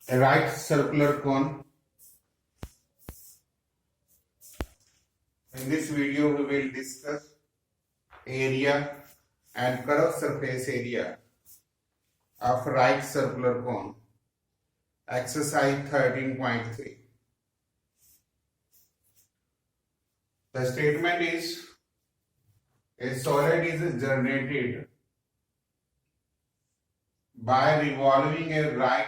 A right circular cone. In this video, we will discuss area and curved surface area of right circular cone. Exercise 13.3. The statement is a solid is generated by revolving a right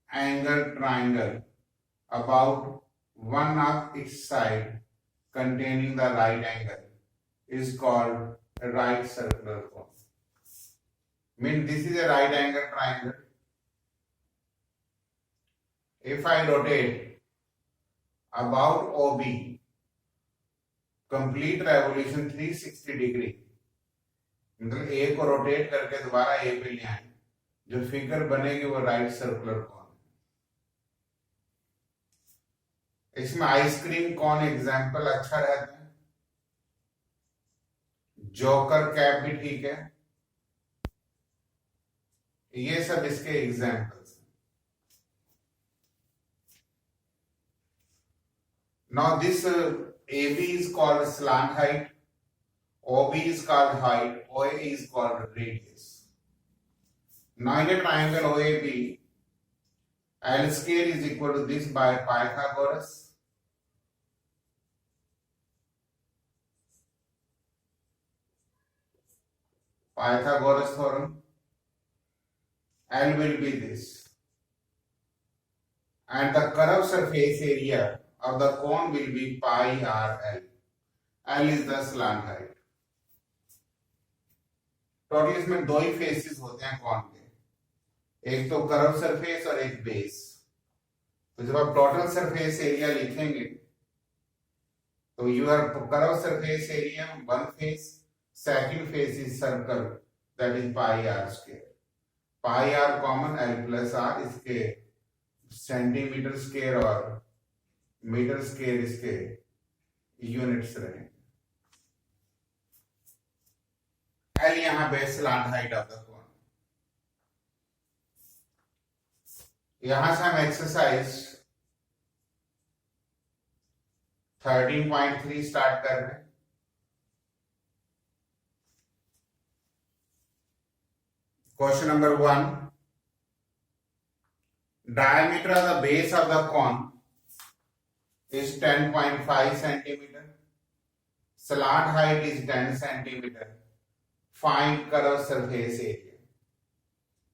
angle triangle about one of its side containing the right angle is called a right circular cone. Mean this is a right angle triangle. If I rotate about OB, complete revolution 360 degree, मतलब ए को rotate करके दोबारा ए पे ले आए, जो figure बनेगी वो राइट सर्कुलर कॉन। इसमें आइसक्रीम कॉन एग्जाम्पल अच्छा रहता है, जोकर कैप भी ठीक है, ये सब इसके examples. Now this AB is called slant height, OB is called height, OA is called radius. Now in a triangle OAB, L square is equal to this by Pythagoras. Pythagoras theorem. L will be this. And the curved surface area of the cone will be pi r L. L is the slant height. Total इसमें दो he faces होते हैं cone के, एक तो curve surface और एक base. तो जब आप टोटल सरफेस एरिया लिखेंगे तो your curve surface area one face, second face is circle, that is pi r square. Pi r common, l plus r इसके सेंटीमीटर स्क्वायर और मीटर स्क्वायर इसके यूनिट्स रहेंगे। एल यहां पे slant height of the cone. यहां से हम exercise 13.3 start कर रहे हैं। Question number 1, diameter of the base of the cone is 10.5 centimeter. Slant height is 10 centimeter. Find curved surface area.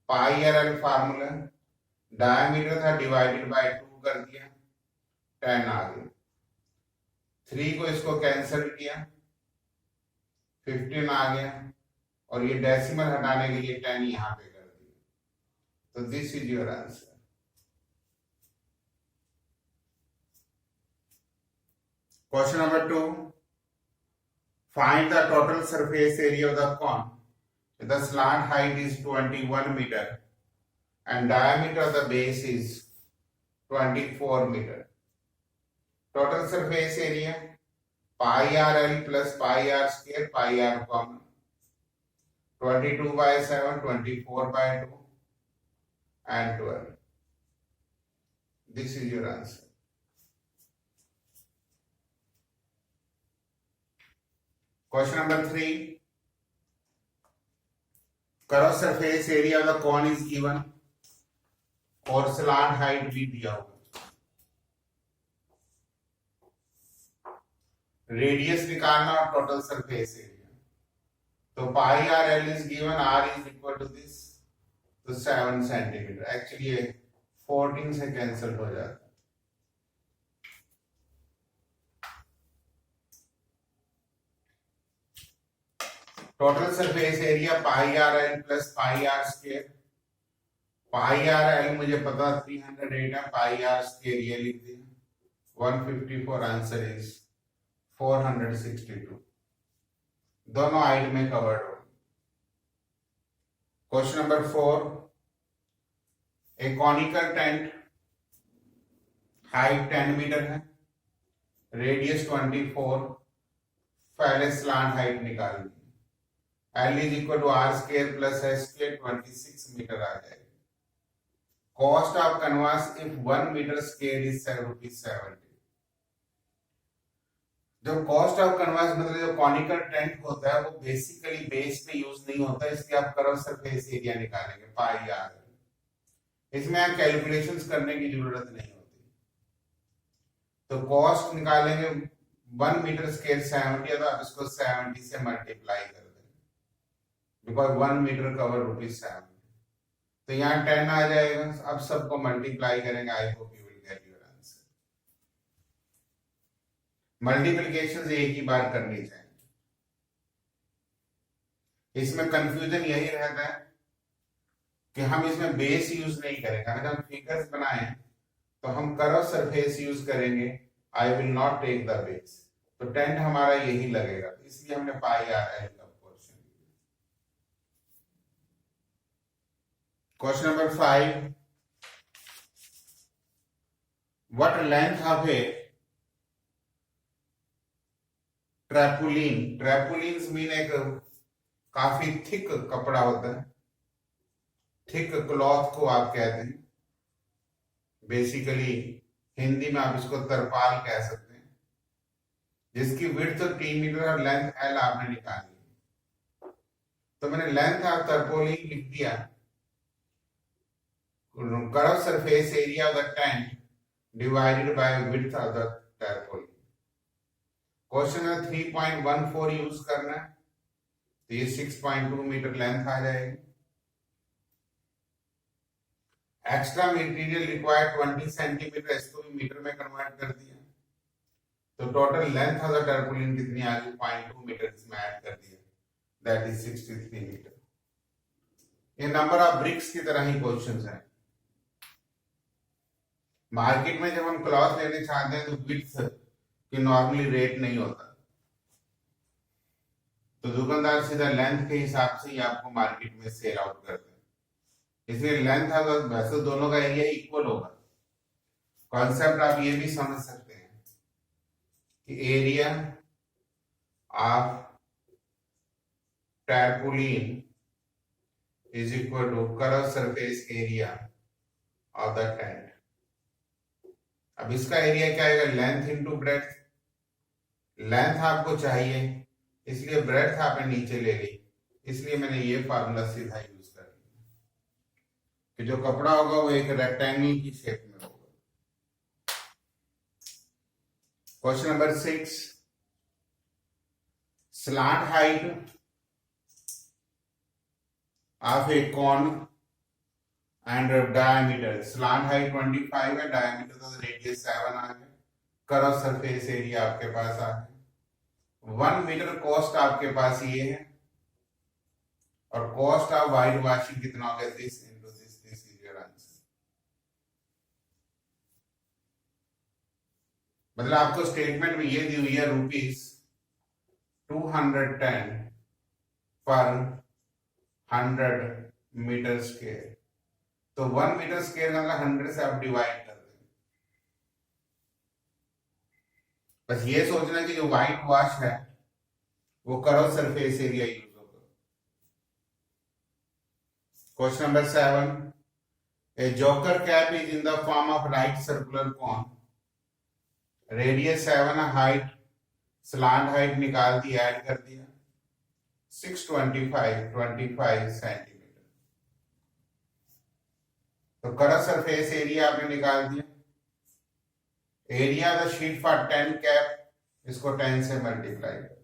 Pi r L formula, diameter था divided by 2 कर दिया, 10 आ गया। 3 को इसको कैंसिल किया, 15 आ गया, और ये डेसिमल हटाने के लिए 10 यहां पे कर दिया। तो this is your answer. Question number 2, find the total surface area of the cone. The slant height is 21 meter and diameter of the base is 24 meter. Total surface area pi r L plus pi r square, pi r common, 22 by 7, 24 by 2 and 12. This is your answer. Question number 3, curved surface area of the cone is given और slant height भी दिया होगा। Radius निकालना और total surface area, तो pi r l is given, r is equal to this, तो 7 centimetre. Actually 14 से cancel हो जाता है। Total surface area pi r l plus pi r square. Pi r l मुझे पता 308 है, पाई आर स्क्वायर ये लिख दिया 154। Answer is 462। दोनों हाइट में कवर्ड हो। क्वेश्चन नंबर 4, ए कॉनिकल टेंट, हाइट 10 मीटर है, रेडियस 24, पहले स्लांट हाइट निकाल दी। L is equal to r square plus s square, 26 metre आ जाएगा। Cost of canvas if 1 metre square is ₹70। जो कॉस्ट ऑफ कैनवास मतलब जो कॉनिकल टेंट होता है वो बेसिकली बेस पे यूज नहीं होता, इसलिए आप कर्व सरफेस एरिया निकालेंगे पाई आर। इसमें आप कैलकुलेशंस करने की जरूरत नहीं होती। तो कॉस्ट निकालेंगे 1 मीटर स्क्वायर 70 है, तो आप इसको 70 से मल्टीप्लाई कर देंगे बिकॉज 1 मीटर कवर ₹70। तो यहाँ 10 आ जाएगा। अब सबको मल्टीप्लाई करेंगे। I hope you will get your answer. Multiplication एक ही बार करनी चाहिए। इसमें कंफ्यूजन यही रहता है कि हम इसमें बेस यूज नहीं करेंगे। अगर हम फिगर्स बनाए तो हम कर्व सरफेस यूज करेंगे। I will not take the base, तो टेंट हमारा यही लगेगा, इसलिए हमने पाई आर एल का question. Question number 5, what length of a tarpaulin. Tarpaulins mean एक काफी थिक कपड़ा होता है, थिक क्लॉथ को आप कहते हैं। बेसिकली हिंदी में आप इसको तरपाल कह सकते हैं, जिसकी विड्थ 3 मीटर और लेंथ एल आपने निकाली। तो मैंने लेंथ ऑफ तरपोलिन लिख दिया, curve surface area of the tent divided by width of the tarpaulin. Question है 3.14 यूज करना है, तो ये 6.2 मीटर लेंथ आ जाएगी। एक्स्ट्रा मटेरियल रिक्वायर्ड 20 सेंटीमीटर, इसको भी मीटर में कन्वर्ट कर दिया। तो टोटल लेंथ ऑफ द टर्पुलिन कितनी आ गई? 0.2 मीटर इसमें ऐड कर दिया, दैट इज 63 मीटर। ये नंबर ऑफ ब्रिक्स की तरह ही क्वेश्चंस हैं। मार्केट में जब हम क्लॉथ लेने चाहते हैं तो विड्थ की नॉर्मली रेट नहीं होता, तो दुकानदार सीधा लेंथ के हिसाब से ही आपको मार्केट में सेल आउट करते हैं। इसलिए लेंथ अगर वैसे दोनों का एरिया इक्वल होगा। कॉन्सेप्ट आप ये भी समझ सकते हैं कि area of tarpaulin is equal to curve surface area of the tent. अब इसका एरिया क्या आएगा? Length into breadth. लेंथ आपको चाहिए, इसलिए ब्रेड्थ आपने नीचे ले ली, इसलिए मैंने ये फार्मूला सीधा यूज कर लिया कि जो कपड़ा होगा वो एक रेक्टेंगल की शेप में होगा। Question number 6, slant height of a cone and diameter. Slant height 25 है, डायमीटर तो रेडियस 7 आ गया। कर्व सरफेस एरिया आपके पास आ गया। 1 मीटर कॉस्ट आपके पास ये है, और कॉस्ट ऑफ वाइट वॉशिंग कितना हो गया? This into this is your answer. मतलब आपको स्टेटमेंट में ये दी हुई है ₹210 पर 100 मीटर स्क्वायर। तो 1 मीटर स्क्वायर का 100 से आप डिवाइड कर दें। बस ये सोचना कि जो व्हाइट वॉश है वो कर्व सरफेस एरिया यूज होगा। Question number 7, a joker cap is in the form of right circular cone, radius 7, height slant height निकाल दी, ऐड कर दिया 625 सेंटीमीटर। तो कर्व सरफेस एरिया आपने निकाल दिया। Area the sheet for 10 cap, इसको 10 से मल्टीप्लाई कर।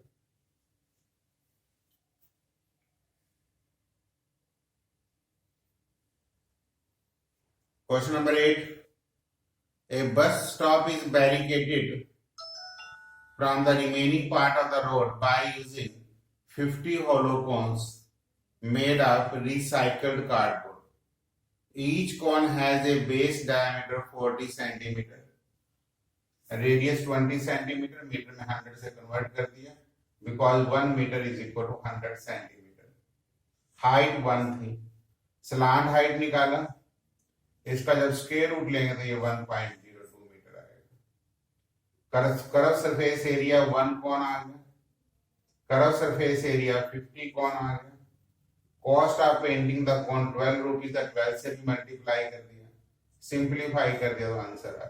Question number 8, a bus stop is barricaded from the remaining part of the road by using 50 hollow cones made of recycled cardboard. Each cone has a base diameter 40 centimeter, radius 20 centimeter, metre में 100 से convert कर दिया because 1 meter is equal to 100 centimeter. Height 1 थी, slant height निकाला, इसका जब square root लेंगे तो ये 1.02 मीटर आएगा। कर्व सरफेस एरिया 1 कौन आ गया, कर्व सरफेस एरिया 50 कौन आ गया। कॉस्ट ऑफ पेंटिंग द कौन ₹12 था, 12 से भी मल्टीप्लाई कर दिया, सिंप्लीफाई कर दिया तो आंसर आ।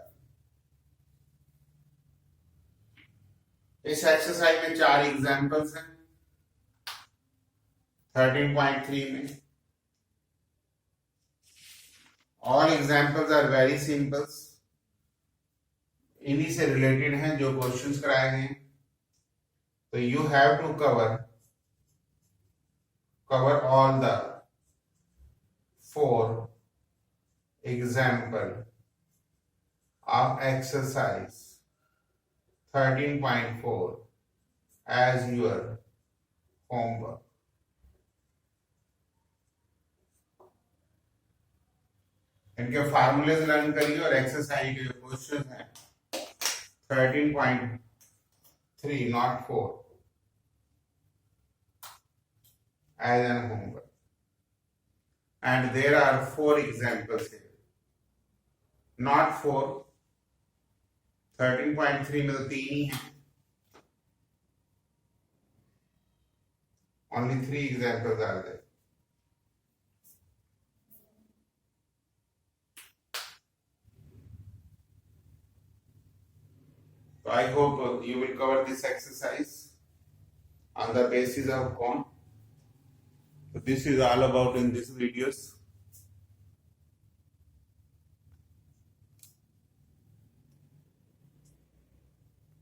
इस एक्सरसाइज में 4 एग्जांपल्स हैं 13.3 में। All examples are very simples, इन्हीं से रिलेटेड हैं जो क्वेश्चंस कराए गए हैं। तो you have to cover all the 4 example of exercise 13.4 as your homework. इनके फार्मूलेज लर्न करिए और एक्सरसाइज के जो क्वेश्चन हैं 13.3 not 4 as an homework. And there are 4 examples here, not 4. 13.3 में तो 3 ही हैं, only 3 examples are there. So I hope you will cover this exercise on the basis of cone. So this is all about in these videos.